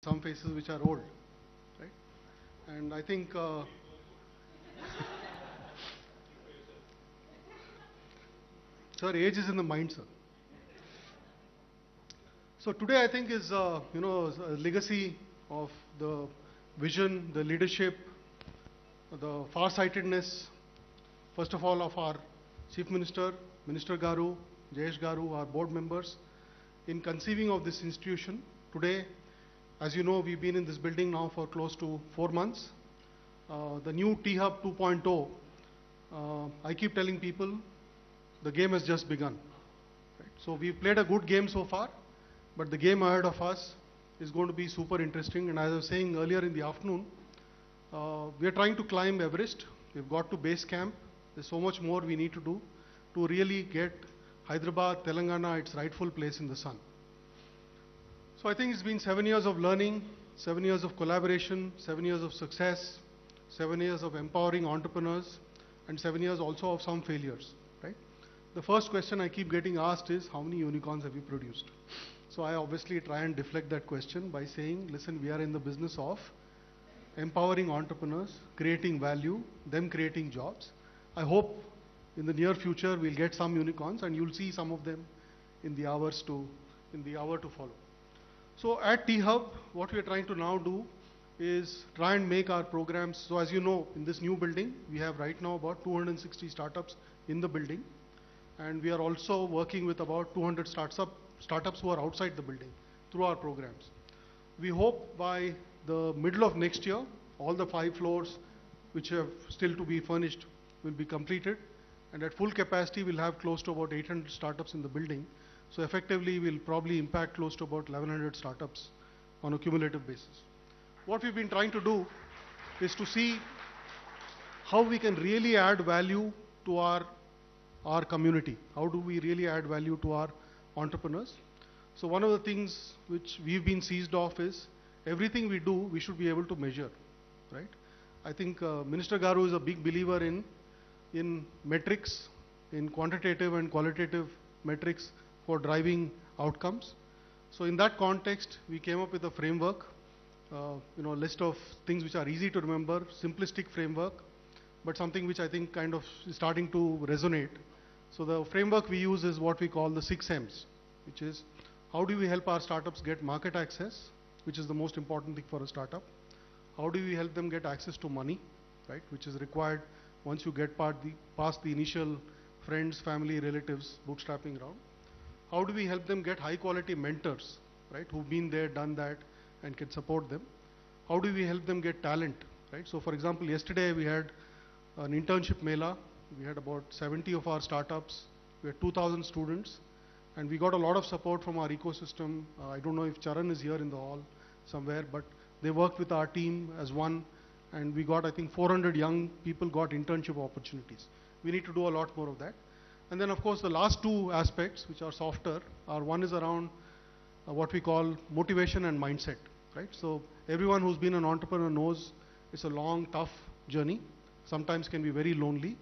some faces which are old, right? And I think, sir, age is in the mind, sir. So today I think is, a legacy of the vision, the leadership, the far-sightedness, first of all, of our Chief Minister, Minister Garu, Jayesh Garu, our board members, in conceiving of this institution. Today, as you know, we've been in this building now for close to 4 months. The new T-Hub 2.0, I keep telling people, the game has just begun. Right? So we've played a good game so far, but the game ahead of us is going to be super interesting. And as I was saying earlier in the afternoon, we are trying to climb Everest. We've got to base camp. There's so much more we need to do to really get Hyderabad, Telangana, its rightful place in the sun. So I think it's been 7 years of learning, 7 years of collaboration, 7 years of success, 7 years of empowering entrepreneurs, and 7 years also of some failures, right? The first question I keep getting asked is, how many unicorns have you produced? So I obviously try and deflect that question by saying, listen, we are in the business of empowering entrepreneurs, creating value, them creating jobs. I hope in the near future we'll get some unicorns, and you'll see some of them in the hour to follow. So at T-Hub, what we are trying to now do is try and make our programs. So as you know, in this new building, we have right now about 260 startups in the building. And we are also working with about 200 startups who are outside the building through our programs. We hope by the middle of next year, all the 5 floors which have still to be furnished will be completed. And at full capacity, we'll have close to about 800 startups in the building. So effectively, we'll probably impact close to about 1100 startups on a cumulative basis. What we've been trying to do is to see how we can really add value to our community. How do we really add value to our entrepreneurs? So one of the things which we've been seized of is everything we do, we should be able to measure, right? I think Minister Garu is a big believer in metrics, in quantitative and qualitative metrics for driving outcomes. So in that context, we came up with a framework, list of things which are easy to remember, simplistic framework, but something which I think kind of is starting to resonate. So the framework we use is what we call the 6 M's, which is how do we help our startups get market access, which is the most important thing for a startup. How do we help them get access to money, right, which is required once you get past the initial friends, family, relatives, bootstrapping round. How do we help them get high quality mentors, right, who've been there, done that, and can support them? How do we help them get talent, right? So for example, yesterday we had an internship mela. We had about 70 of our startups. We had 2,000 students, and we got a lot of support from our ecosystem. I don't know if Charan is here in the hall somewhere, but they worked with our team as one, and we got, I think, 400 young people got internship opportunities. We need to do a lot more of that. And then, of course, the last 2 aspects, which are softer, are one is around what we call motivation and mindset, right? So everyone who's been an entrepreneur knows it's a long, tough journey. Sometimes can be very lonely.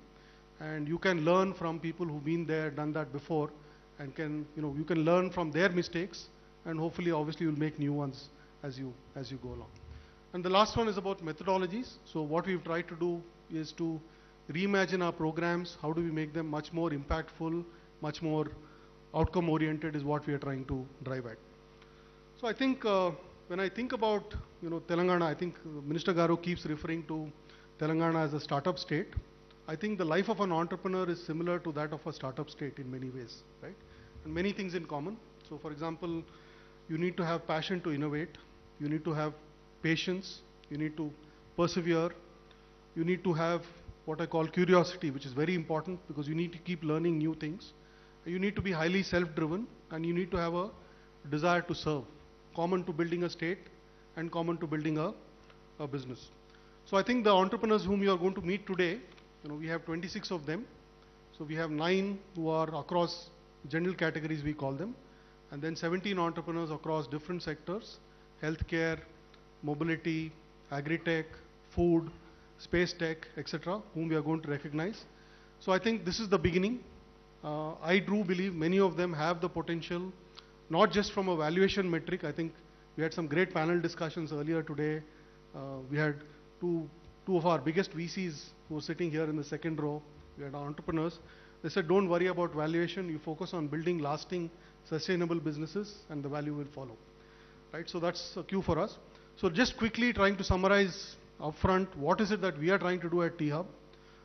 And you can learn from people who've been there, done that before, and you can learn from their mistakes, and hopefully, obviously, you'll make new ones as you go along. And the last one is about methodologies. So what we've tried to do is to reimagine our programs. How do we make them much more impactful, much more outcome oriented is what we are trying to drive at. So I think when I think about Telangana, I think Minister Garu keeps referring to Telangana as a startup state. I think the life of an entrepreneur is similar to that of a startup state in many ways, right? And many things in common. So for example, you need to have passion to innovate. You need to have patience. You need to persevere. You need to have what I call curiosity, which is very important because you need to keep learning new things. You need to be highly self-driven, and you need to have a desire to serve, common to building a state and common to building a business. So I think the entrepreneurs whom you are going to meet today, we have 26 of them. So we have 9 who are across general categories, we call them, and then 17 entrepreneurs across different sectors: healthcare, mobility, agri-tech, food, space tech, etc., whom we are going to recognize. So I think this is the beginning. I do believe many of them have the potential, not just from a valuation metric. I think we We had some great panel discussions earlier today. We had two of our biggest VCs who were sitting here in the second row. We had entrepreneurs. They said, don't worry about valuation. You focus on building lasting, sustainable businesses, and the value will follow. Right? So that's a cue for us. So just quickly trying to summarize upfront, what is it that we are trying to do at T-Hub?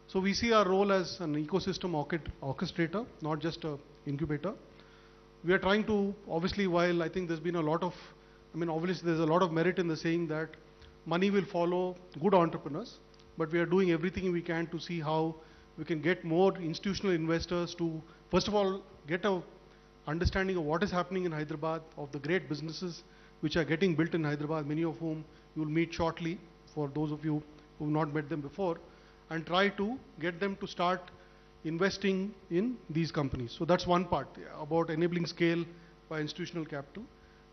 So we see our role as an ecosystem orchestrator, not just an incubator. We are trying to, obviously, while I think there's been a lot of, obviously there's a lot of merit in the saying that money will follow good entrepreneurs, but we are doing everything we can to see how we can get more institutional investors to, first of all, get a understanding of what is happening in Hyderabad, of the great businesses which are getting built in Hyderabad, many of whom you will meet shortly, for those of you who have not met them before, and try to get them to start investing in these companies. So that's one part, about enabling scale by institutional capital.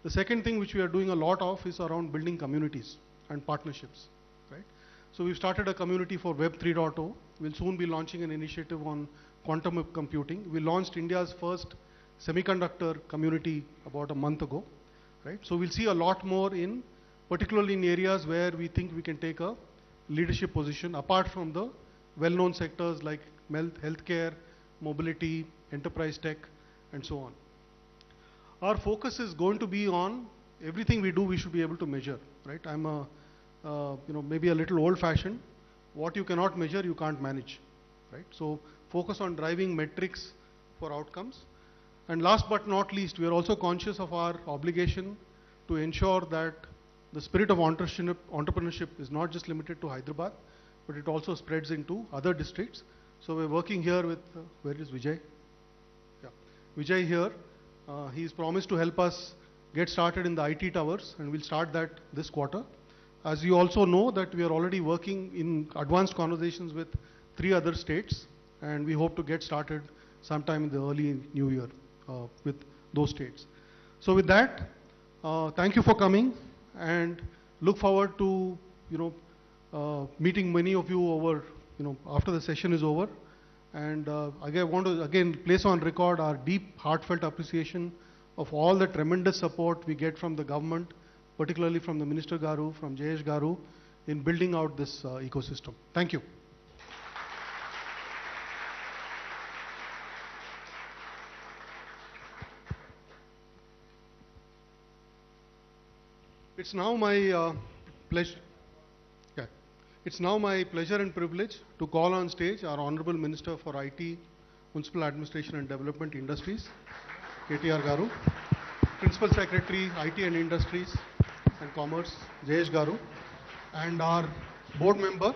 The second thing which we are doing a lot of is around building communities and partnerships, right? So we've started a community for Web 3.0. We'll soon be launching an initiative on quantum computing. We launched India's first semiconductor community about a month ago, right? So we'll see a lot more in, particularly in areas where we think we can take a leadership position, apart from the well-known sectors like healthcare, mobility, enterprise tech, and so on. Our focus is going to be on everything we do, we should be able to measure, right? I'm maybe a little old-fashioned. What you cannot measure, you can't manage, right? So focus on driving metrics for outcomes. And last but not least, we are also conscious of our obligation to ensure that the spirit of entrepreneurship is not just limited to Hyderabad, but it also spreads into other districts. So we're working here with, where is Vijay? Yeah, Vijay here. He's promised to help us get started in the IT towers, and we'll start that this quarter. As you also know, that we are already working in advanced conversations with 3 other states, and we hope to get started sometime in the early new year with those states. So with that, thank you for coming, and look forward to meeting many of you over after the session is over. And I want to again place on record our deep, heartfelt appreciation of all the tremendous support we get from the government, particularly from the Minister Garu, from Jayesh Garu, in building out this ecosystem. Thank you. It's now my pleasure. Yeah, it's now my pleasure and privilege to call on stage our Honorable Minister for IT, Municipal Administration and Development Industries, KTR Garu, Principal Secretary, IT and Industries and Commerce, Jayesh Garu, and our board member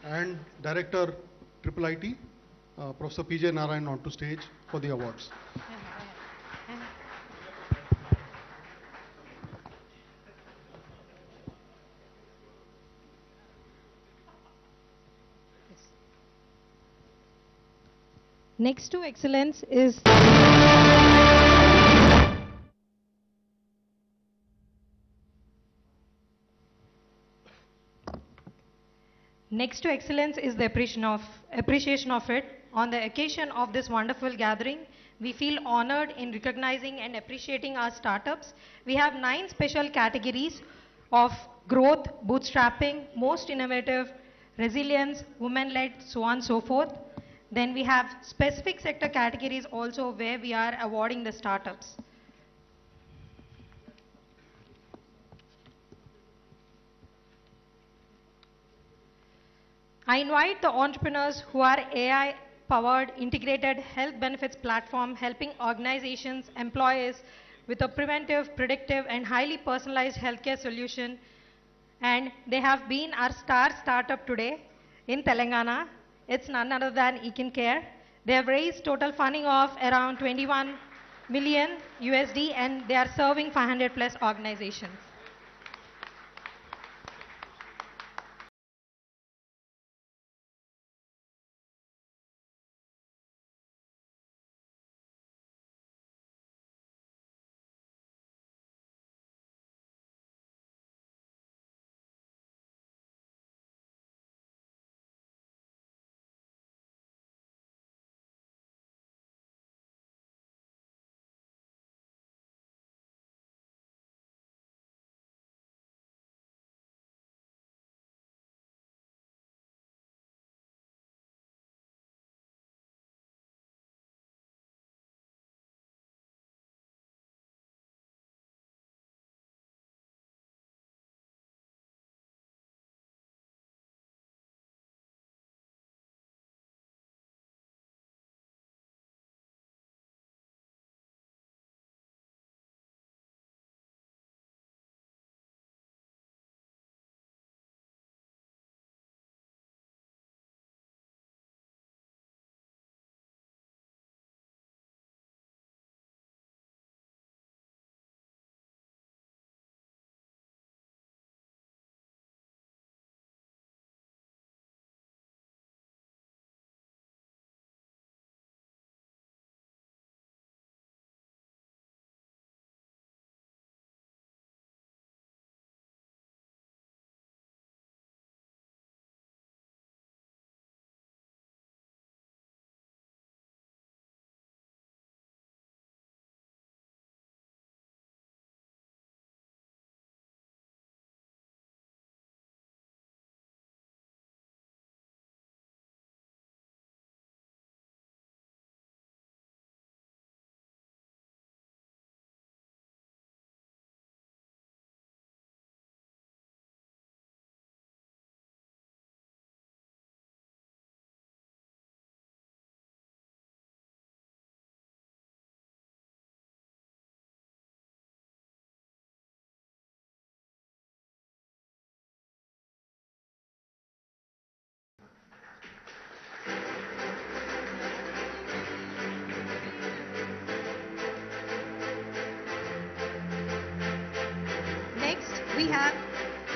and Director Triple IT, Professor PJ Narayan, onto stage for the awards. Next to excellence is the appreciation of it. On the occasion of this wonderful gathering, we feel honored in recognizing and appreciating our startups. We have 9 special categories of growth, bootstrapping, most innovative, resilience, women-led, so on and so forth. Then we have specific sector categories also where we are awarding the startups. I invite the entrepreneurs who are AI-powered integrated health benefits platform helping organizations, employees with a preventive, predictive and highly personalized healthcare solution. And they have been our star startup today in Telangana. It's none other than KTR. They have raised total funding of around 21 million USD and they are serving 500 plus organizations.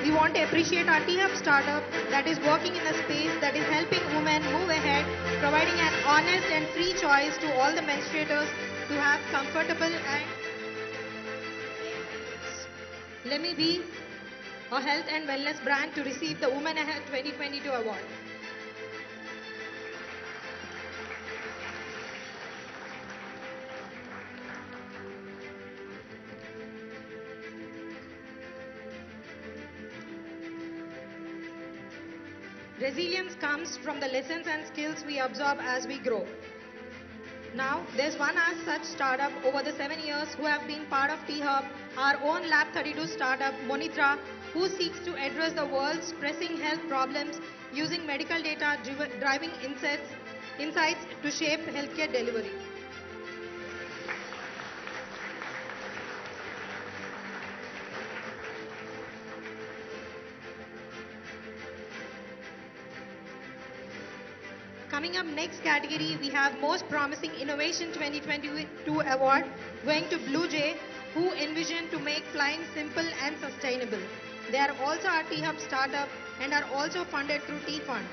we want to appreciate our T-Hub startup that is working in a space that is helping women move ahead, providing an honest and free choice to all the menstruators to have comfortable and let me be a health and wellness brand to receive the Women Ahead 2022 award. Resilience comes from the lessons and skills we absorb as we grow. Now, there's one as such startup over the 7 years who have been part of T-Hub, our own Lab 32 startup, Monitra, who seeks to address the world's pressing health problems using medical data driving insights to shape healthcare delivery. Coming up next category, we have Most Promising Innovation 2022 award going to Blue Jay, who envision to make flying simple and sustainable. They are also our T-Hub startup and are also funded through T-Fund.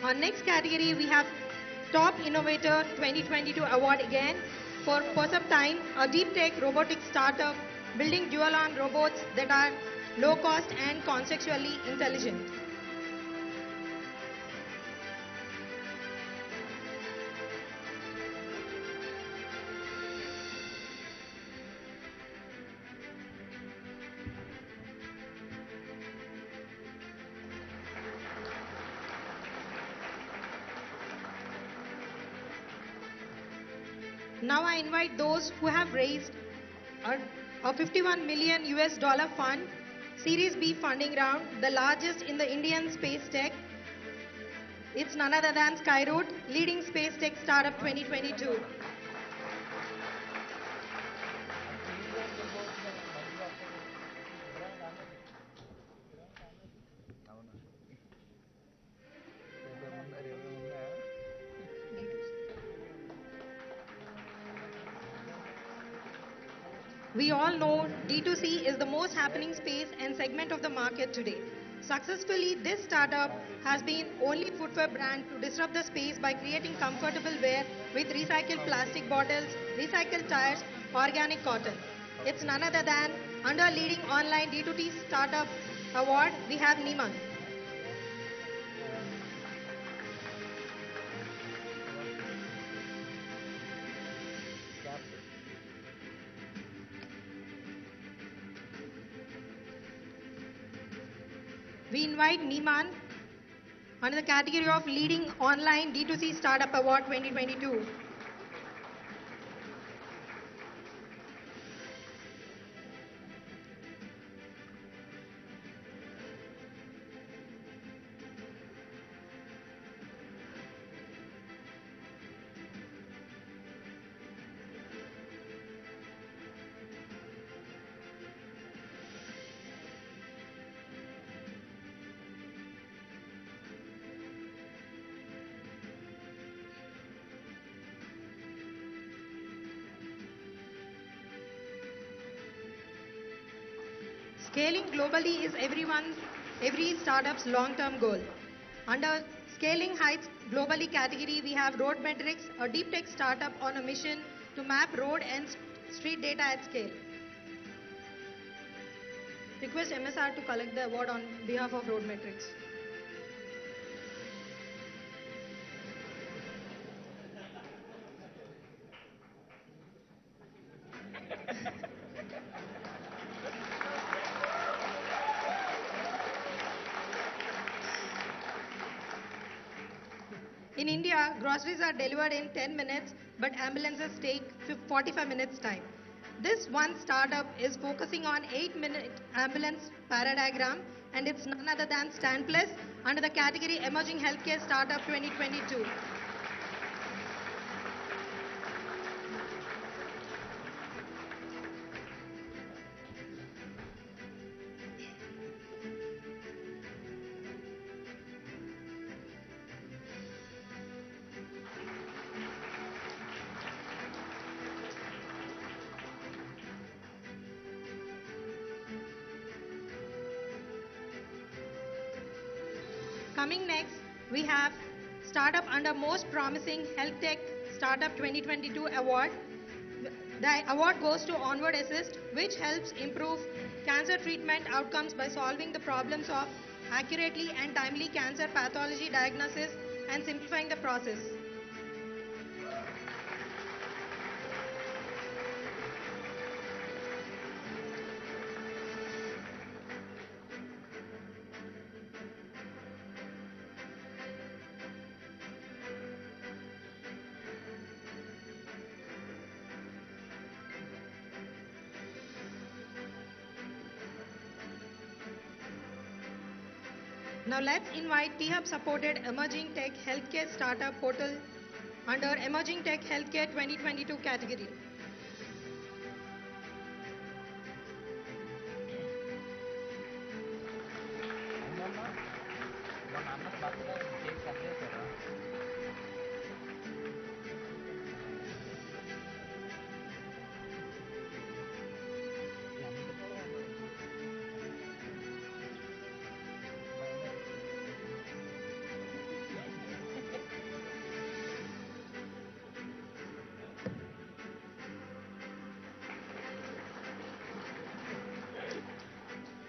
Our next category, we have Top Innovator 2022 award again for Perceptime, a deep tech robotics startup building dual-arm robots that are low cost and conceptually intelligent. Now I invite those who have raised a 51 million US dollar fund, Series B funding round, the largest in the Indian space tech. It's none other than Skyroot, leading space tech startup 2022. We all know D2C is the most happening space and segment of the market today. Successfully, this startup has been only footwear brand to disrupt the space by creating comfortable wear with recycled plastic bottles, recycled tires, organic cotton. It's none other than under leading online D2C startup award, we have Niman. We invite Niman under the category of Leading Online D2C Startup Award 2022. Scaling globally is every startup's long-term goal. Under Scaling Heights Globally category, we have Roadmetrics, a deep tech startup on a mission to map road and street data at scale. Request MSR to collect the award on behalf of Roadmetrics. In India, groceries are delivered in 10 minutes, but ambulances take 45 minutes time. This one startup is focusing on 8-minute ambulance paradigm, and it's none other than StanPlus under the category Emerging Healthcare Startup 2022. Coming next, we have Startup under Most Promising Health Tech Startup 2022 Award. The award goes to Onward Assist, which helps improve cancer treatment outcomes by solving the problems of accurately and timely cancer pathology diagnosis and simplifying the process. Now let's invite T-Hub supported Emerging Tech Healthcare Startup Portal under Emerging Tech Healthcare 2022 category.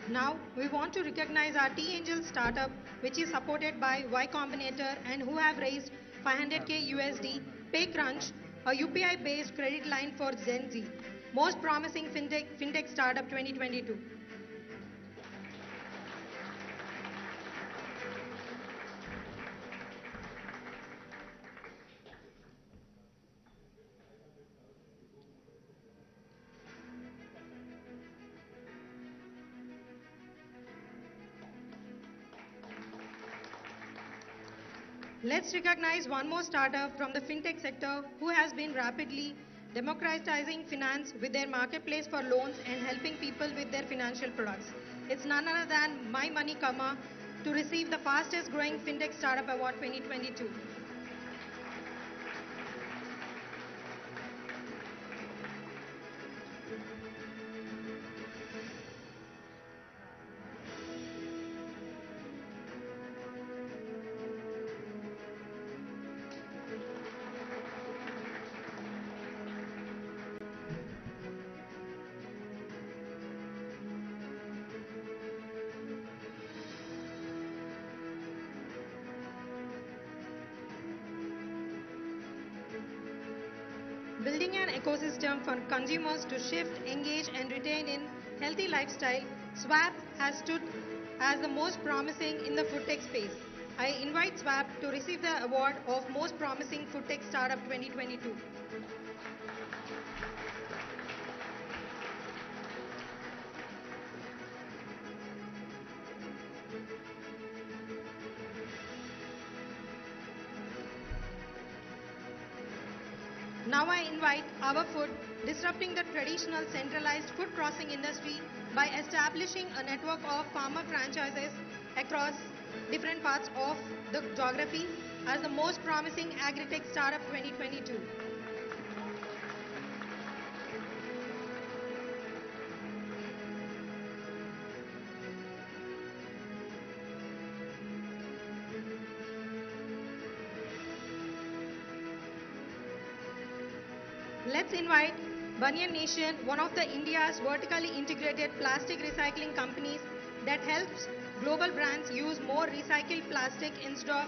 Now, we want to recognize our T-Angel startup, which is supported by Y Combinator and who have raised 500k USD, PayCrunch, a UPI-based credit line for Gen Z. Most promising fintech startup 2022. Let's recognize one more startup from the fintech sector who has been rapidly democratizing finance with their marketplace for loans and helping people with their financial products. It's none other than My Money Comma to receive the fastest growing fintech startup award 2022. Building an ecosystem for consumers to shift, engage, and retain in healthy lifestyle, Swap has stood as the most promising in the food tech space. I invite Swap to receive the award of Most Promising Food Tech Startup 2022. Now I invite Our Food, disrupting the traditional centralized food processing industry by establishing a network of farmer franchises across different parts of the geography as the most promising agri-tech startup 2022. Let's invite Banyan Nation, one of the India's vertically integrated plastic recycling companies that helps global brands use more recycled plastic instead of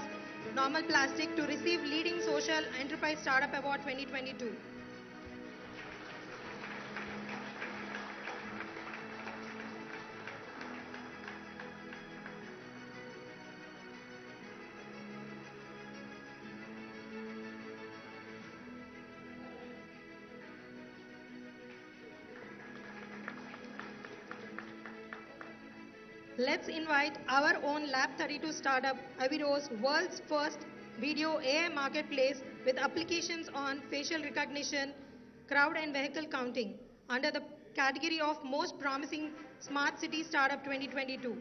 normal plastic, to receive Leading Social Enterprise Startup Award 2022. Let's invite our own Lab 32 startup, Aviro's world's first video AI marketplace with applications on facial recognition, crowd and vehicle counting under the category of Most Promising Smart City Startup 2022.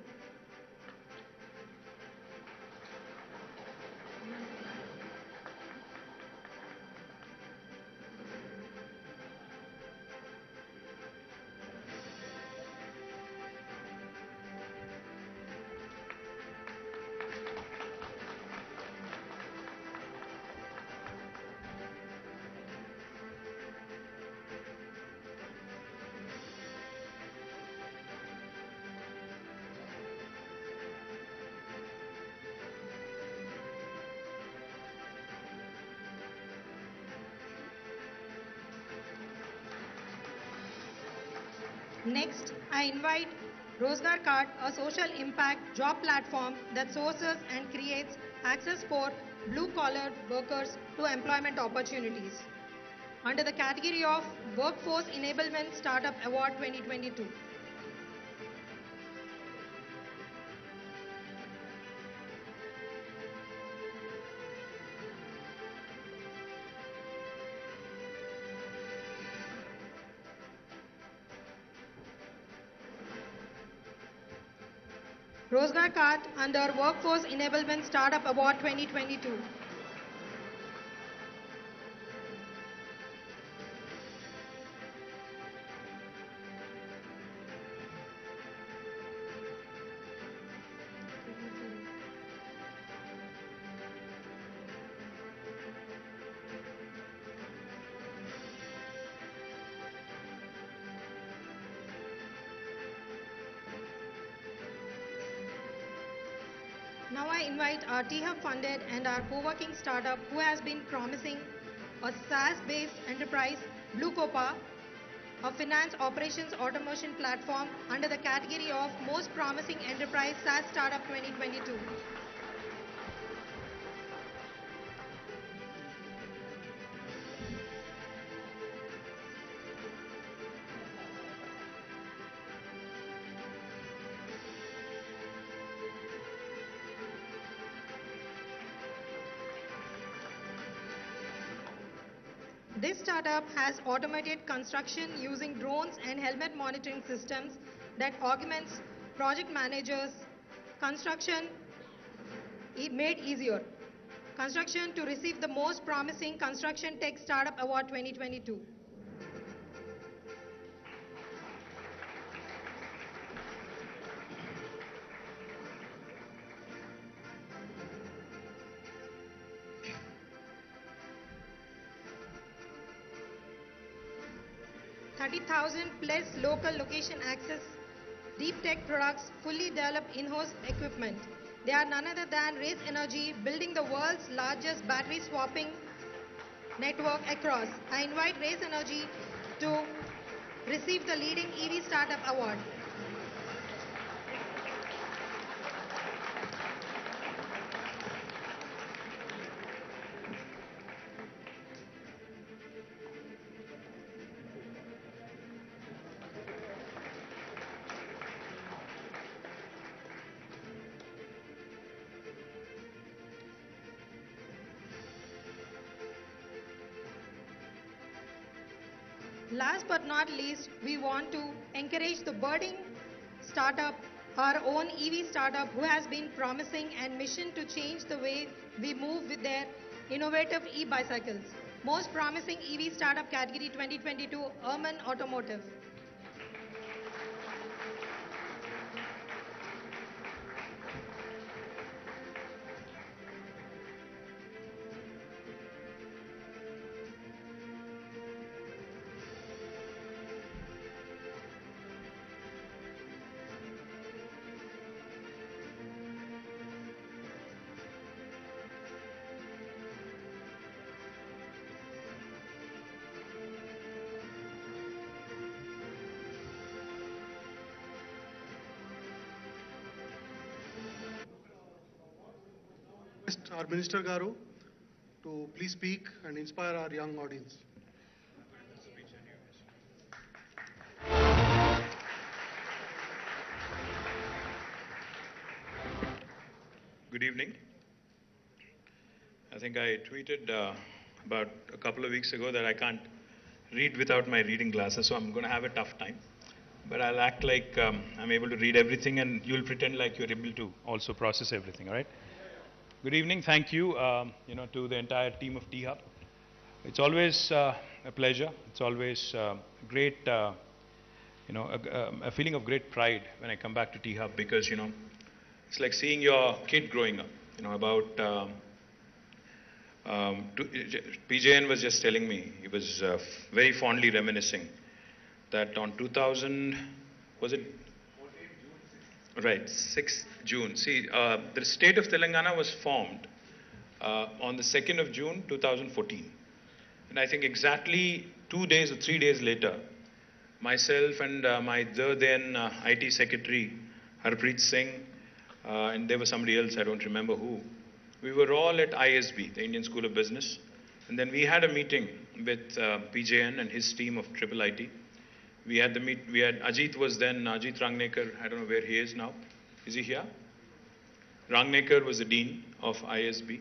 Next, I invite Rozgar Card, a social impact job platform that sources and creates access for blue-collar workers to employment opportunities under the category of Workforce Enablement Startup Award 2022. Rozgar Card under Workforce Enablement Startup Award 2022. Now I invite our T-Hub funded and our co-working startup who has been promising a SaaS-based enterprise, Blue Copa, a finance operations automation platform under the category of Most Promising Enterprise SaaS Startup 2022. 'This startup has automated construction using drones and helmet monitoring systems that augments project managers' construction made easier. Construction to receive the Most Promising Construction Tech Startup Award 2022. $30,000 plus local location access, deep tech products, fully developed in-house equipment. They are none other than Race Energy, building the world's largest battery swapping network across. I invite Race Energy to receive the Leading EV Startup Award. Last but not least, we want to encourage the budding startup, our own EV startup who has been promising and mission to change the way we move with their innovative e-bicycles. Most Promising EV Startup Category 2022, Urban Automotive. Our Minister Garu to please speak and inspire our young audience. Good evening. I think I tweeted about a couple of weeks ago that I can't read without my reading glasses, so I'm going to have a tough time. But I'll act like I'm able to read everything, and you'll pretend like you're able to also process everything, all right? Good evening. Thank you, to the entire team of T-Hub. It's always a pleasure. It's always great, a feeling of great pride when I come back to T-Hub because, it's like seeing your kid growing up. PJN was just telling me, he was very fondly reminiscing that on 2000, was it? Right, 6th June. See, the state of Telangana was formed on the 2nd of June, 2014. And I think exactly 2 days or 3 days later, myself and my then IT secretary, Harpreet Singh, and there was somebody else, I don't remember who. We were all at ISB, the Indian School of Business, and then we had a meeting with PJN and his team of Triple IT. We had Ajit was then, Ajit Rangnekar, I don't know where he is now. Is he here? Rangnekar was the dean of ISB.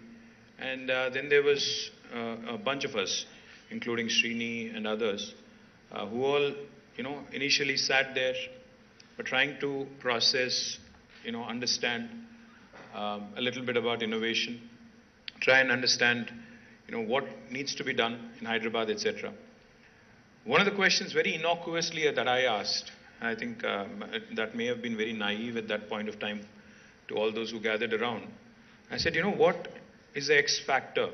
And then there was a bunch of us, including Srini and others, who all, initially sat there, were trying to process, understand a little bit about innovation, try and understand, what needs to be done in Hyderabad, etc. One of the questions very innocuously that I asked, I think that may have been very naive at that point of time to all those who gathered around. I said, what is the X factor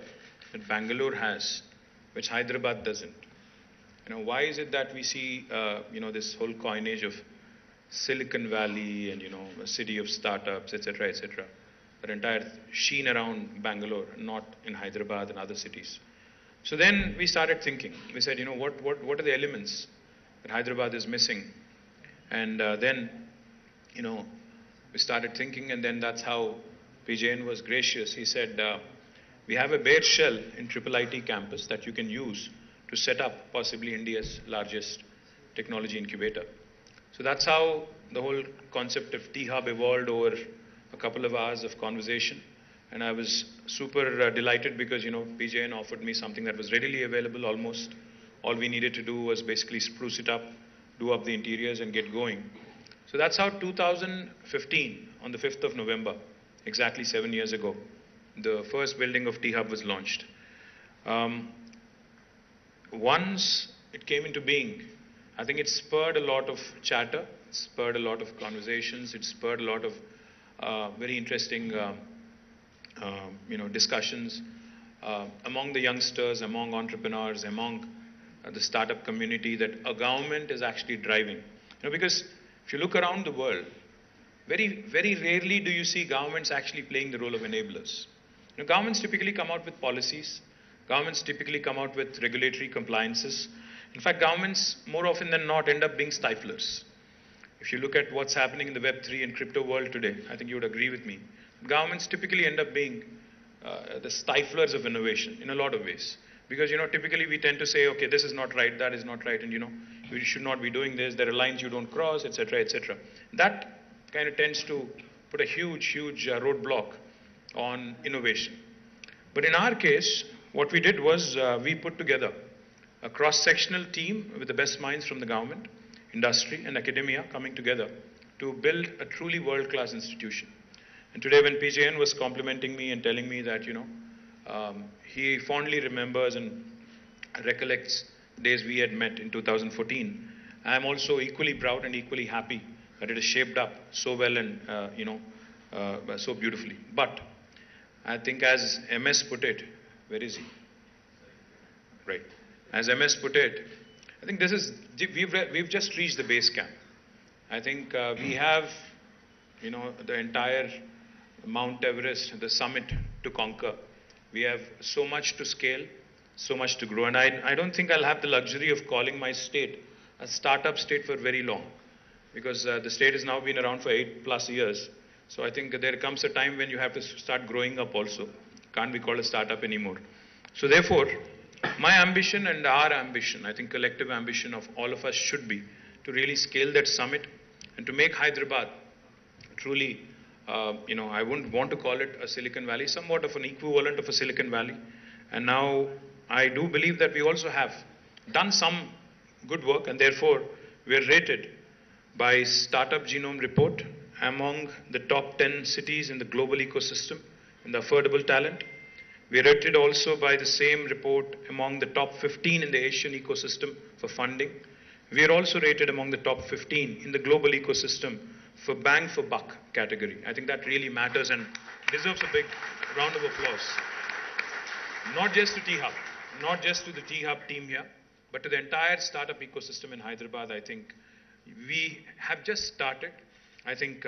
that Bangalore has, which Hyderabad doesn't? Why is it that we see, this whole coinage of Silicon Valley and, a city of startups, etc., etc., that entire sheen around Bangalore, not in Hyderabad and other cities. So then we started thinking. We said, what are the elements that Hyderabad is missing? And then, we started thinking, and then that's how PJN was gracious. He said, we have a bare shell in Triple IT campus that you can use to set up possibly India's largest technology incubator. So that's how the whole concept of T-Hub evolved over a couple of hours of conversation. And I was super delighted because, PJN offered me something that was readily available almost. All we needed to do was basically spruce it up, do up the interiors and get going. So that's how 2015, on the 5th of November, exactly 7 years ago, the first building of T-Hub was launched. Once it came into being, I think it spurred a lot of chatter, it spurred a lot of conversations, it spurred a lot of very interesting discussions among the youngsters, among entrepreneurs, among the startup community that a government is actually driving. Because if you look around the world, very, very rarely do you see governments actually playing the role of enablers. Governments typically come out with policies. Governments typically come out with regulatory compliances. In fact, governments more often than not end up being stiflers. If you look at what's happening in the Web3 and crypto world today, I think you would agree with me. Governments typically end up being the stiflers of innovation in a lot of ways. Because, typically we tend to say, okay, this is not right, that is not right, and, we should not be doing this, there are lines you don't cross, etc., etc. That kind of tends to put a huge, huge roadblock on innovation. But in our case, what we did was we put together a cross-sectional team with the best minds from the government, industry, and academia coming together to build a truly world-class institution. And today when PJN was complimenting me and telling me that, he fondly remembers and recollects days we had met in 2014, I am also equally proud and equally happy that it is shaped up so well and, so beautifully. But I think as MS put it, where is he? Right. As MS put it, I think we've just reached the base camp. I think we have, the entire Mount Everest, the summit to conquer. We have so much to scale, so much to grow. And I don't think I'll have the luxury of calling my state a startup state for very long, because the state has now been around for 8+ years. So I think there comes a time when you have to start growing up also. Can't be called a startup anymore. So therefore, my ambition and our ambition, I think collective ambition of all of us should be to really scale that summit and to make Hyderabad truly, I wouldn't want to call it a Silicon Valley, somewhat of an equivalent of a Silicon Valley. And now I do believe that we also have done some good work, and therefore we are rated by Startup Genome Report among the top 10 cities in the global ecosystem in the affordable talent. We are rated also by the same report among the top 15 in the Asian ecosystem for funding. We are also rated among the top 15 in the global ecosystem for bang for buck category. I think that really matters and deserves a big round of applause. Not just to T-Hub, not just to the T-Hub team here, but to the entire startup ecosystem in Hyderabad. I think we have just started. I think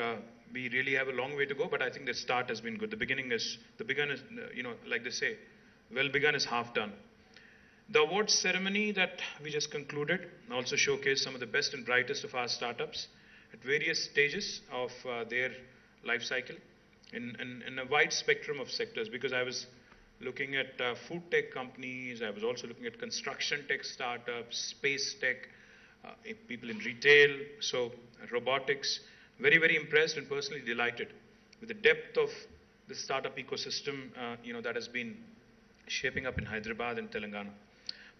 we really have a long way to go, but I think the start has been good. The beginning is, like they say, well begun is half done. The awards ceremony that we just concluded also showcased some of the best and brightest of our startups at various stages of their life cycle in a wide spectrum of sectors, because I was looking at food tech companies, I was also looking at construction tech startups, space tech, people in retail, so robotics. Very, very impressed and personally delighted with the depth of the startup ecosystem that has been shaping up in Hyderabad and Telangana.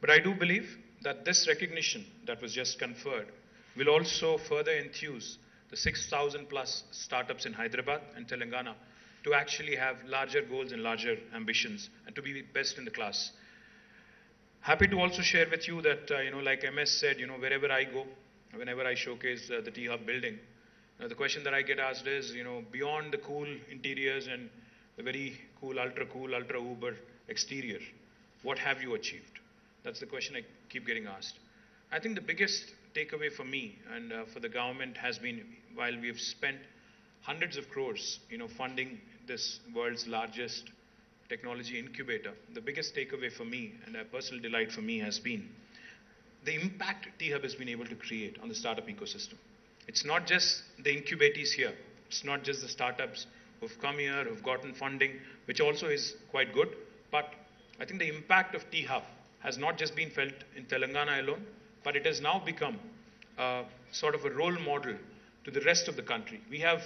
But I do believe that this recognition that was just conferred will also further enthuse the 6,000 plus startups in Hyderabad and Telangana to actually have larger goals and larger ambitions and to be best in the class. Happy to also share with you that, like MS said, wherever I go, whenever I showcase the T-Hub building, the question that I get asked is, beyond the cool interiors and the very cool, ultra Uber exterior, what have you achieved? That's the question I keep getting asked. I think the biggest takeaway for me and for the government has been, while we have spent hundreds of crores, funding this world's largest technology incubator, the biggest takeaway for me and a personal delight for me has been the impact T-Hub has been able to create on the startup ecosystem. It's not just the incubatees here. It's not just the startups who've come here, who've gotten funding, which also is quite good. But I think the impact of T-Hub has not just been felt in Telangana alone, but it has now become sort of a role model to the rest of the country. We have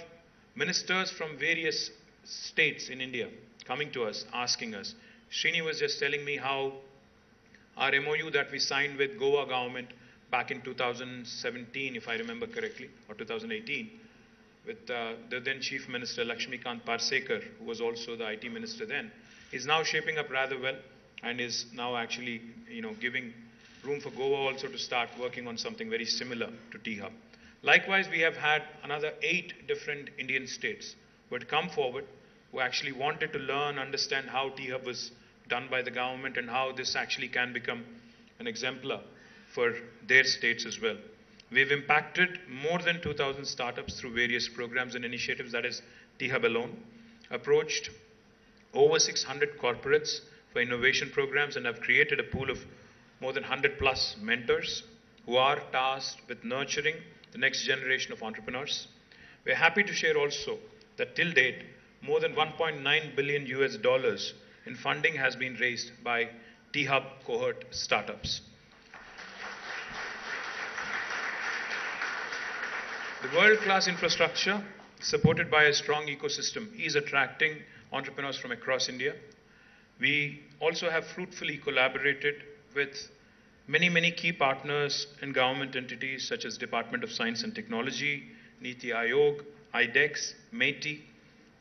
ministers from various states in India coming to us, asking us. Srini was just telling me how our MOU that we signed with Goa government back in 2017, if I remember correctly, or 2018, with the then Chief Minister Lakshmikant Parsekar, who was also the IT Minister then, is now shaping up rather well and is now actually, giving room for Goa also to start working on something very similar to T-Hub. Likewise, we have had another 8 different Indian states who had come forward, who actually wanted to learn, understand how T-Hub was done by the government and how this actually can become an exemplar for their states as well. We've impacted more than 2,000 startups through various programs and initiatives, that is T-Hub alone, approached over 600 corporates for innovation programs, and have created a pool of more than 100 plus mentors who are tasked with nurturing the next generation of entrepreneurs. We're happy to share also that till date, more than 1.9 billion US dollars in funding has been raised by T-Hub cohort startups. The world-class infrastructure, supported by a strong ecosystem, is attracting entrepreneurs from across India. We also have fruitfully collaborated with many key partners and government entities such as Department of Science and Technology, Niti Aayog, IDEX, METI,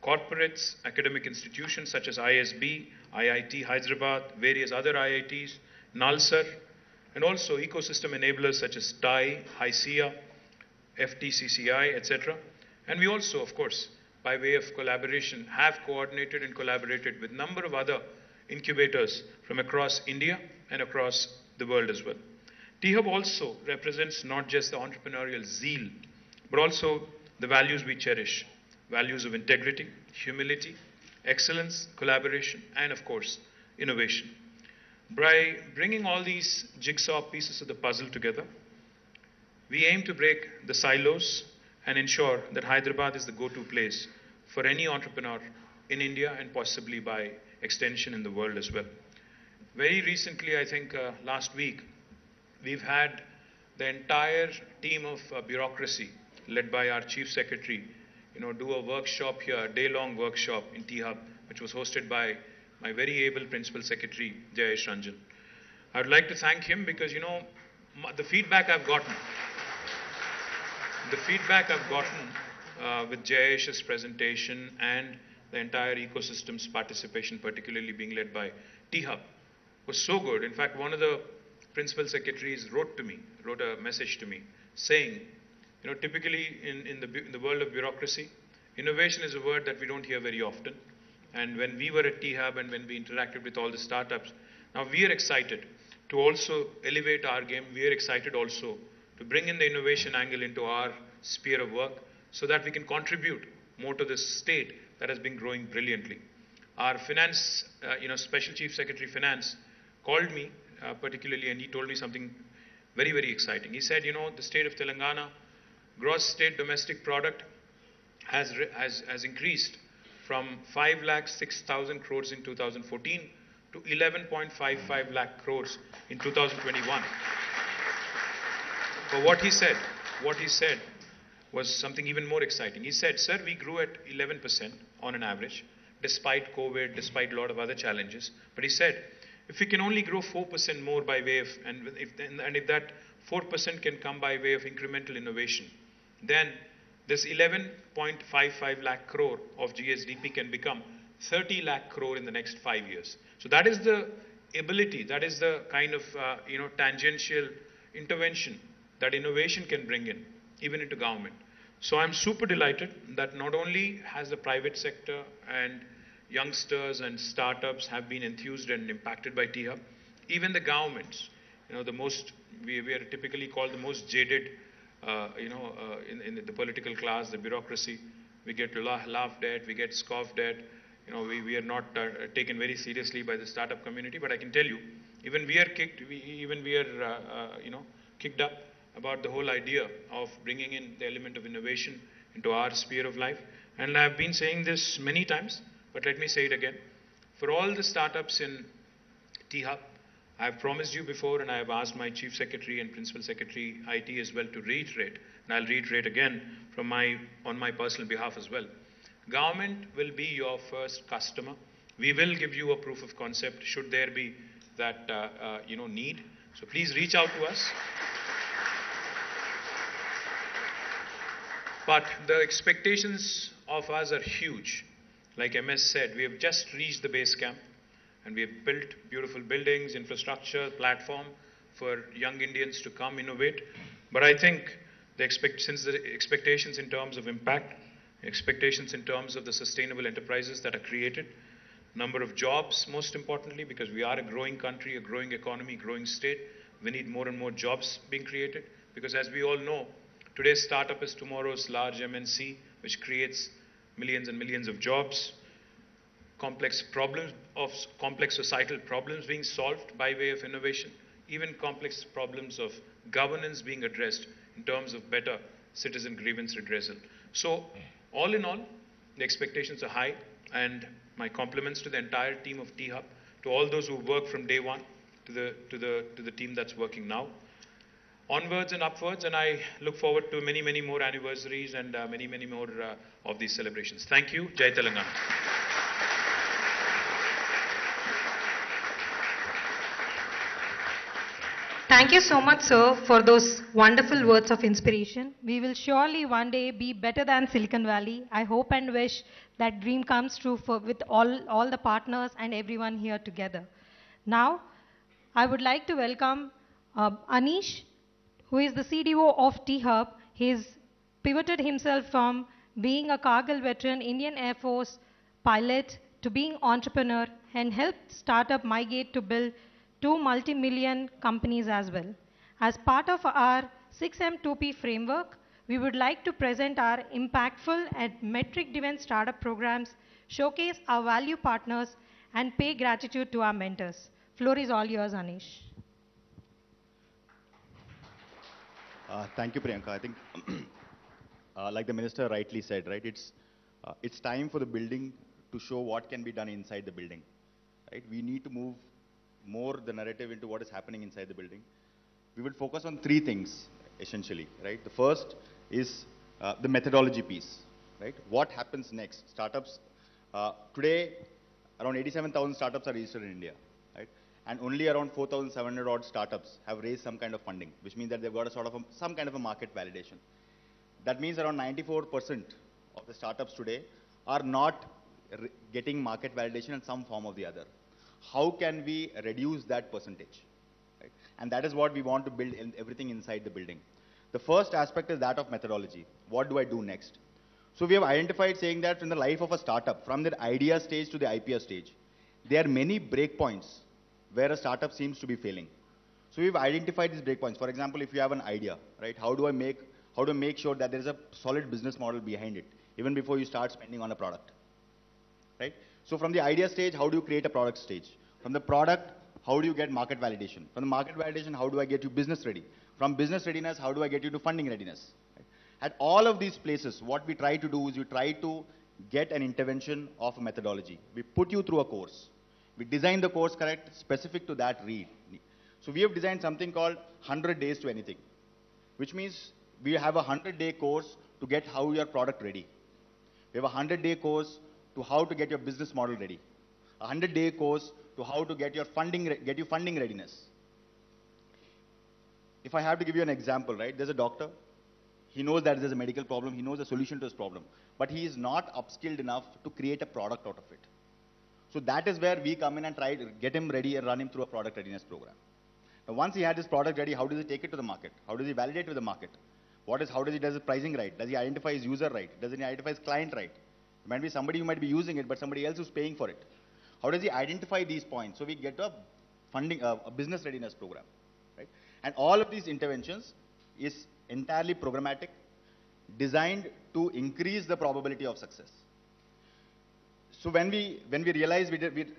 corporates, academic institutions such as ISB, IIT Hyderabad, various other IITs, NALSAR, and also ecosystem enablers such as TAI, HICIA, FTCCI, etc. And we also, of course, by way of collaboration, have coordinated and collaborated with a number of other incubators from across India and across the world as well. T-Hub also represents not just the entrepreneurial zeal, but also the values we cherish, values of integrity, humility, excellence, collaboration, and of course, innovation. By bringing all these jigsaw pieces of the puzzle together, we aim to break the silos and ensure that Hyderabad is the go-to place for any entrepreneur in India and possibly by extension in the world as well. Very recently, I think last week, we've had the entire team of bureaucracy led by our Chief Secretary, do a workshop here, a day-long workshop in T-Hub, which was hosted by my very able Principal Secretary, Jayesh Ranjan. I would like to thank him because, the feedback I've gotten with Jayesh's presentation and the entire ecosystem's participation, particularly being led by T-Hub, was so good. In fact, one of the principal secretaries wrote a message to me saying, typically in the world of bureaucracy, innovation is a word that we don't hear very often. And when we were at T-Hub and when we interacted with all the startups, now we are excited to also elevate our game. We are excited also to bring in the innovation angle into our sphere of work so that we can contribute more to this state that has been growing brilliantly. Our finance, Special Chief Secretary Finance called me particularly, and he told me something very, very exciting. He said, you know, the state of Telangana, gross state domestic product has increased from 5,06,000 crores in 2014 to 11.55 lakh crores in 2021. But what he said was something even more exciting. He said, sir, we grew at 11% on an average, despite COVID, despite a lot of other challenges. But he said, if we can only grow 4% more by way of, and if that 4% can come by way of incremental innovation, then this 11.55 lakh crore of GSDP can become 30 lakh crore in the next 5 years. So that is the ability, that is the kind of tangential intervention that innovation can bring in, even into government. So I'm super delighted that not only has the private sector and youngsters and startups have been enthused and impacted by T-Hub, even the governments, we are typically called the most jaded, in the political class, the bureaucracy. We get laughed at, we get scoffed at. We are not taken very seriously by the startup community. But I can tell you, even we are kicked up about the whole idea of bringing in the element of innovation into our sphere of life. And I've been saying this many times, but let me say it again. For all the startups in T-Hub, I've promised you before, and I have asked my Chief Secretary and Principal Secretary IT as well to reiterate, and I'll reiterate again on my personal behalf as well. Government will be your first customer. We will give you a proof of concept should there be that need. So please reach out to us. But the expectations of us are huge. Like MS said, we have just reached the base camp and we have built beautiful buildings, infrastructure, platform for young Indians to come innovate. But I think since the expectations in terms of impact, expectations in terms of the sustainable enterprises that are created, number of jobs most importantly, because we are a growing country, a growing economy, growing state, we need more and more jobs being created. Because as we all know, today's startup is tomorrow's large MNC, which creates millions and millions of jobs. Complex societal problems being solved by way of innovation, even complex problems of governance being addressed in terms of better citizen grievance redressal. So, all in all, the expectations are high, and my compliments to the entire team of T-Hub, to all those who work from day one, to the team that's working now. Onwards and upwards, and I look forward to many, many more anniversaries and many, many more of these celebrations. Thank you. Jai Telangana. Thank you so much, sir, for those wonderful words of inspiration. We will surely one day be better than Silicon Valley. I hope and wish that dream comes true with all the partners and everyone here together. Now, I would like to welcome Anish, who is the CDO of T-Hub. He's pivoted himself from being a Kargil veteran Indian Air Force pilot to being entrepreneur and helped startup Mygate to build 2 multi-million companies as well. As part of our 6M2P framework, we would like to present our impactful and metric-driven startup programs, showcase our value partners, and pay gratitude to our mentors. Floor is all yours, Anish. Thank you, Priyanka. I think, like the minister rightly said, right? It's time for the building to show what can be done inside the building, right? We need to move more the narrative into what is happening inside the building. We will focus on 3 things, essentially, right? The first is the methodology piece, right? What happens next? Startups, today, around 87,000 startups are registered in India, right? And only around 4,700 odd startups have raised some kind of funding, which means that they've got some kind of a market validation. That means around 94% of the startups today are not getting market validation in some form or the other. How can we reduce that percentage? Right? And that is what we want to build in everything inside the building. The first aspect is that of methodology. What do I do next? So we have identified saying that in the life of a startup, from the idea stage to the IPO stage, there are many breakpoints where a startup seems to be failing. So we've identified these breakpoints. For example, if you have an idea, right? How do I make sure that there is a solid business model behind it, even before you start spending on a product, right? So from the idea stage, how do you create a product stage? From the product, how do you get market validation? From the market validation, how do I get you business ready? From business readiness, how do I get you to funding readiness? Right? At all of these places, what we try to do is we try to get an intervention of a methodology. We put you through a course. We design the course correct, specific to that need. So we have designed something called 100 days to anything, which means we have a 100-day course to get how your product ready. We have a 100-day course to how to get your business model ready. A 100-day course to how to get your funding readiness. If I have to give you an example, right? There's a doctor. He knows that there's a medical problem. He knows the solution to his problem. But he is not upskilled enough to create a product out of it. So that is where we come in and try to get him ready and run him through a product readiness program. Now, once he had his product ready, how does he take it to the market? How does he validate with the market? How does he does his pricing right? Does he identify his user right? Does he identify his client right? It might be somebody who might be using it, but somebody else who's paying for it. How does he identify these points? So we get a a business readiness program, right? And all of these interventions is entirely programmatic, designed to increase the probability of success. So when we realized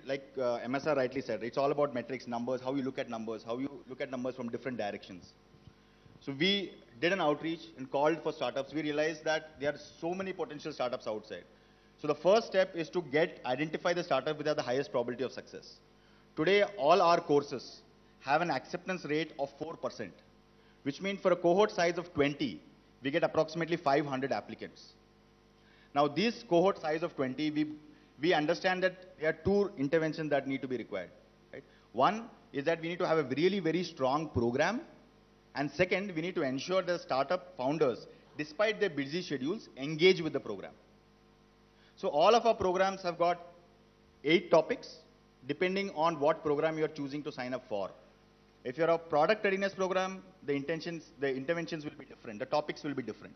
like MSR rightly said, it's all about metrics, numbers, how you look at numbers, from different directions. So we did an outreach and called for startups. We realized that there are so many potential startups outside. So the first step is to identify the startup with the highest probability of success. Today, all our courses have an acceptance rate of 4%, which means for a cohort size of 20, we get approximately 500 applicants. Now, this cohort size of 20, we understand that there are two interventions that need to be required. Right? One is that we need to have a really very strong program. And second, we need to ensure the startup founders, despite their busy schedules, engage with the program. So all of our programs have got 8 topics, depending on what program you're choosing to sign up for. If you're a product readiness program, the interventions will be different. The topics will be different.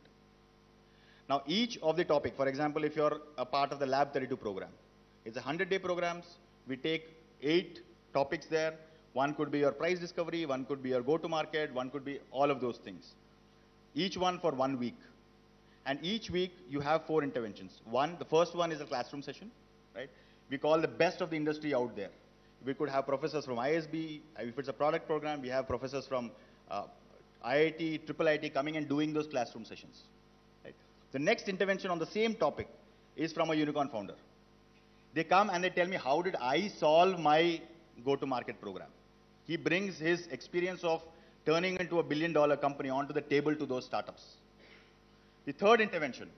Now, each of the topic, for example, if you're a part of the Lab 32 program, it's a 100-day programs. We take 8 topics there. One could be your price discovery, one could be your go-to-market, one could be all of those things. Each one for 1 week. And each week, you have 4 interventions. The first one is a classroom session, right? We call the best of the industry out there. We could have professors from ISB. If it's a product program, we have professors from IIT, Triple IT coming and doing those classroom sessions. Right? The next intervention on the same topic is from a unicorn founder. They come and they tell me, how did I solve my go-to-market program? He brings his experience of turning into a billion-dollar company onto the table to those startups. The third intervention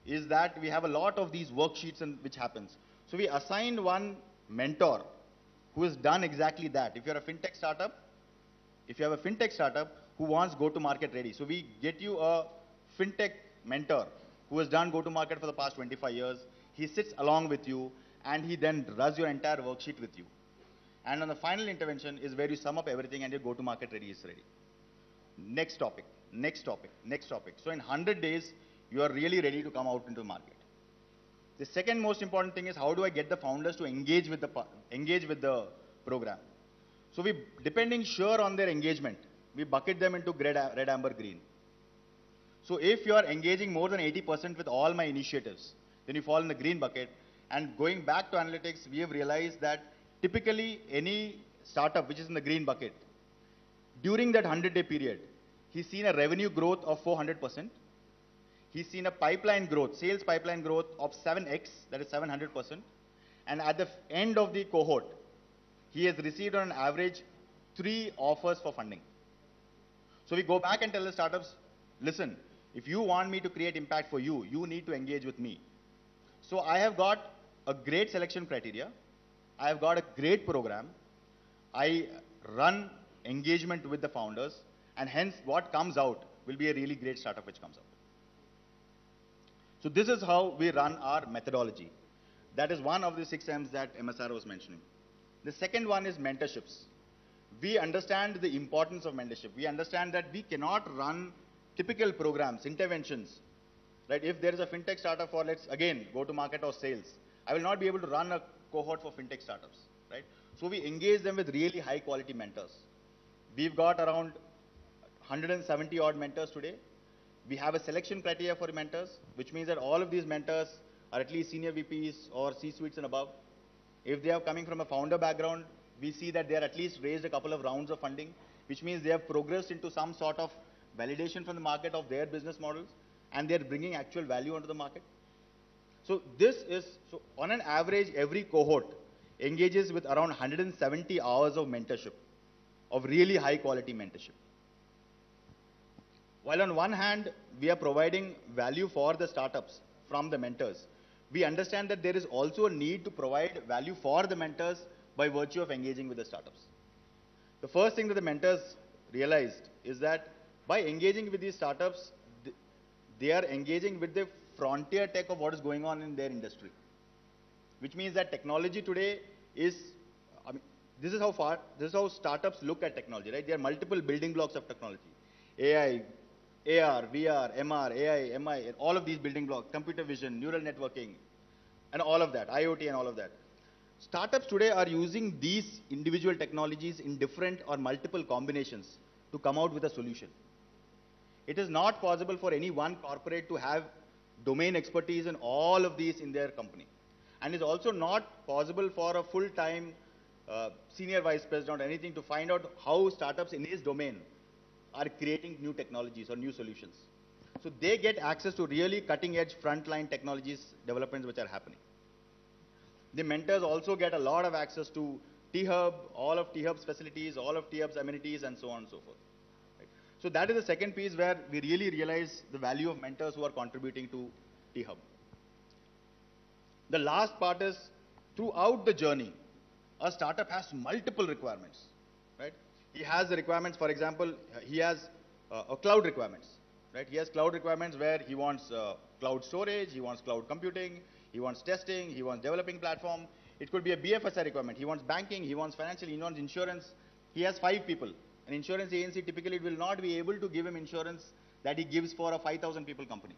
is that we have a lot of these worksheets which happens. So we assigned one mentor who has done exactly that. If you're a fintech startup, if you have a fintech startup who wants go-to-market ready, so we get you a fintech mentor who has done go-to-market for the past 25 years. He sits along with you and he then does your entire worksheet with you. And on the final intervention is where you sum up everything and your go-to-market ready is ready. Next topic, next topic, next topic. So in 100 days, you are really ready to come out into the market. The second most important thing is, how do I get the founders to engage with the program? So depending sure on their engagement, we bucket them into red, amber, green. So if you are engaging more than 80% with all my initiatives, then you fall in the green bucket. And going back to analytics, we have realized that typically any startup which is in the green bucket, during that 100-day period, he's seen a revenue growth of 400%. He's seen a pipeline growth, sales pipeline growth of 7x, that is 700%. And at the end of the cohort, he has received on an average 3 offers for funding. So we go back and tell the startups, listen, if you want me to create impact for you, you need to engage with me. So I have got a great selection criteria. I have got a great program. I run engagement with the founders, and hence what comes out will be a really great startup which comes out. So this is how we run our methodology. That is one of the 6 M's that MSR was mentioning. The second one is mentorships. We understand the importance of mentorship. We understand that we cannot run typical programs, interventions. Right? If there is a fintech startup for, let's again, go to market or sales, I will not be able to run a cohort for fintech startups. Right? So we engage them with really high quality mentors. We've got around 170 odd mentors today. We have a selection criteria for mentors, which means that all of these mentors are at least senior VPs or C-suites and above. If they are coming from a founder background, we see that they are at least raised a couple of rounds of funding, which means they have progressed into some sort of validation from the market of their business models, and they're bringing actual value onto the market. So so on an average, every cohort engages with around 170 hours of mentorship, of really high quality mentorship. While on one hand, we are providing value for the startups from the mentors, we understand that there is also a need to provide value for the mentors by virtue of engaging with the startups. The first thing that the mentors realized is that by engaging with these startups, they are engaging with the frontier tech of what is going on in their industry. Which means that technology today is, this is how startups look at technology, right? There are multiple building blocks of technology. AI, AR, VR, MR, AI, MI, all of these building blocks, computer vision, neural networking, and all of that, IoT and all of that. Startups today are using these individual technologies in different or multiple combinations to come out with a solution. It is not possible for any one corporate to have domain expertise in all of these in their company. And it's also not possible for a full-time senior vice president or anything to find out how startups in his domain are creating new technologies or new solutions. So they get access to really cutting-edge frontline technologies developments which are happening. The mentors also get a lot of access to T-Hub, all of T-Hub's facilities, all of T-Hub's amenities, and so on and so forth. Right? So that is the second piece where we really realize the value of mentors who are contributing to T-Hub. The last part is, throughout the journey, a startup has multiple requirements. Right? He has the requirements, for example, he has a cloud requirements. Right? He has cloud requirements where he wants cloud storage, he wants cloud computing, he wants testing, he wants developing platform. It could be a BFSI requirement. He wants banking, he wants financial, he wants insurance. He has 5 people. An insurance agency typically will not be able to give him insurance that he gives for a 5,000 people company.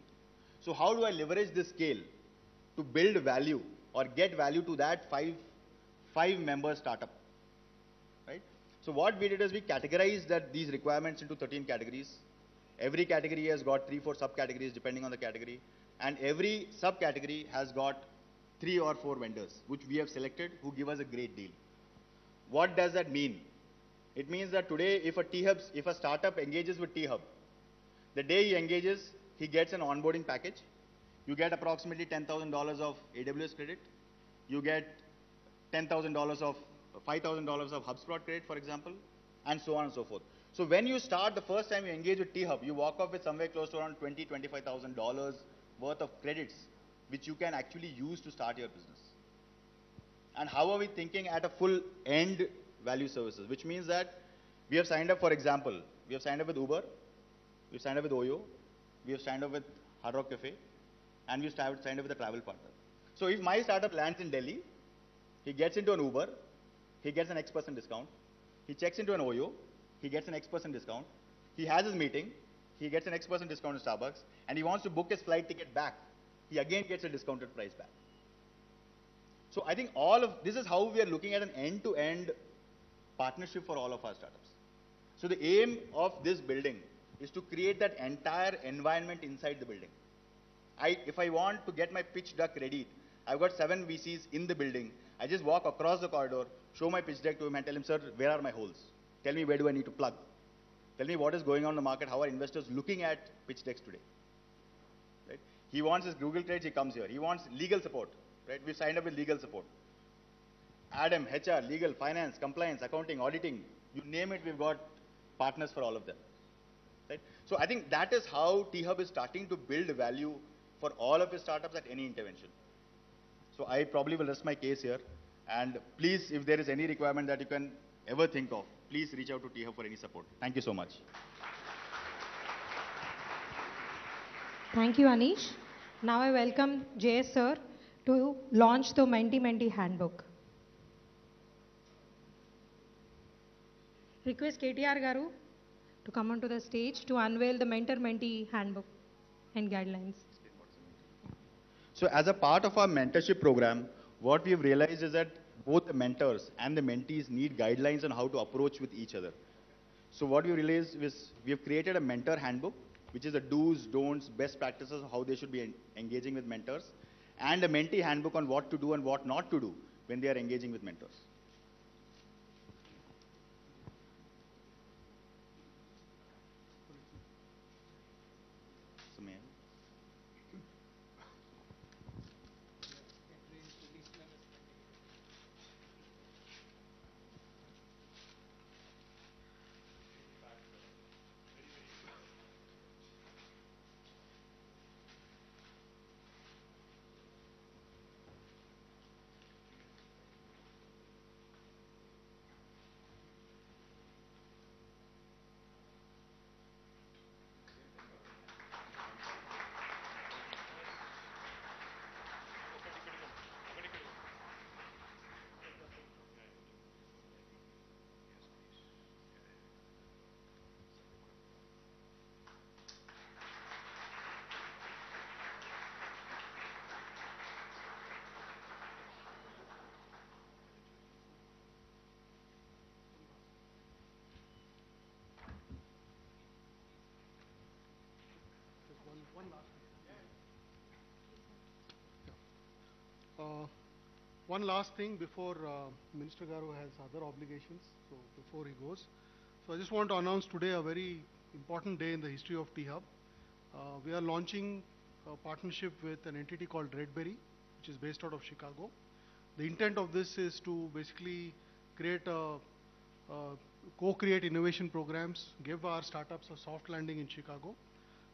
So how do I leverage this scale to build value or get value to that five member startup? Right? So what we did is we categorized these requirements into 13 categories. Every category has got 3-4 subcategories depending on the category. And every subcategory has got 3 or 4 vendors, which we have selected, who give us a great deal. What does that mean? It means that today, if a startup engages with T-Hub, the day he engages, he gets an onboarding package. You get approximately $10,000 of AWS credit. You get $10,000 of $5,000 of HubSpot credit, for example, and so on and so forth. So when you start, the first time you engage with T-Hub, you walk off with somewhere close to around $20,000, $25,000 worth of credits, which you can actually use to start your business. And how are we thinking at a full end value services, which means that we have signed up, for example, we have signed up with Uber, we've signed up with Oyo, we have signed up with Hard Rock Cafe, and we've signed up with a travel partner. So if my startup lands in Delhi, he gets into an Uber, he gets an X% discount. He checks into an Oyo, he gets an X% discount. He has his meeting, he gets an X% discount in Starbucks, and he wants to book his flight ticket back. He again gets a discounted price back. So I think this is how we are looking at an end-to-end partnership for all of our startups. So the aim of this building is to create that entire environment inside the building. If I want to get my pitch deck ready, I've got 7 VCs in the building. I just walk across the corridor, show my pitch deck to him and tell him, sir, where are my holes? Tell me where do I need to plug? Tell me what is going on in the market, how are investors looking at pitch decks today? Right? He wants his Google Trades, he comes here. He wants legal support. Right? We've signed up with legal support. Adam, HR, legal, finance, compliance, accounting, auditing, you name it, we've got partners for all of them. Right? So I think that is how T-Hub is starting to build value for all of his startups at any intervention. So I probably will rest my case here. And please, if there is any requirement that you can ever think of, please reach out to T-Hub for any support. Thank you so much. Thank you, Anish. Now I welcome JS sir to launch the Mentee handbook. Request KTR Garu to come onto the stage to unveil the Mentor-Mentee handbook and guidelines. So as a part of our mentorship program, what we've realized is that both the mentors and the mentees need guidelines on how to approach with each other. So what we realized is we have created a mentor handbook, which is the do's, don'ts, best practices of how they should be engaging with mentors, and a mentee handbook on what to do and what not to do when they are engaging with mentors. One last thing before Minister Garu has other obligations, so before he goes. So I just want to announce today a very important day in the history of T-Hub. We are launching a partnership with an entity called Redberry, which is based out of Chicago. The intent of this is to basically create co-create innovation programs, give our startups a soft landing in Chicago.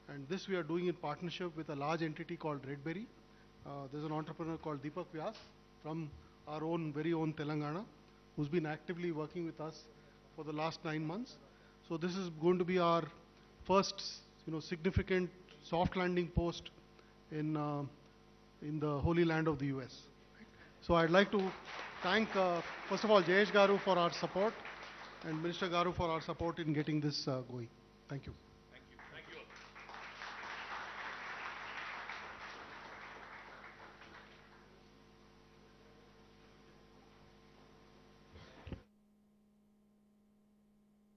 And this we are doing in partnership with a large entity called Redberry. There's an entrepreneur called Deepak Vyas from our own, very own Telangana, who's been actively working with us for the last 9 months. So this is going to be our first, significant soft landing post in the Holy Land of the US. So I'd like to thank, first of all, Jayesh Garu for our support and Minister Garu for our support in getting this going. Thank you.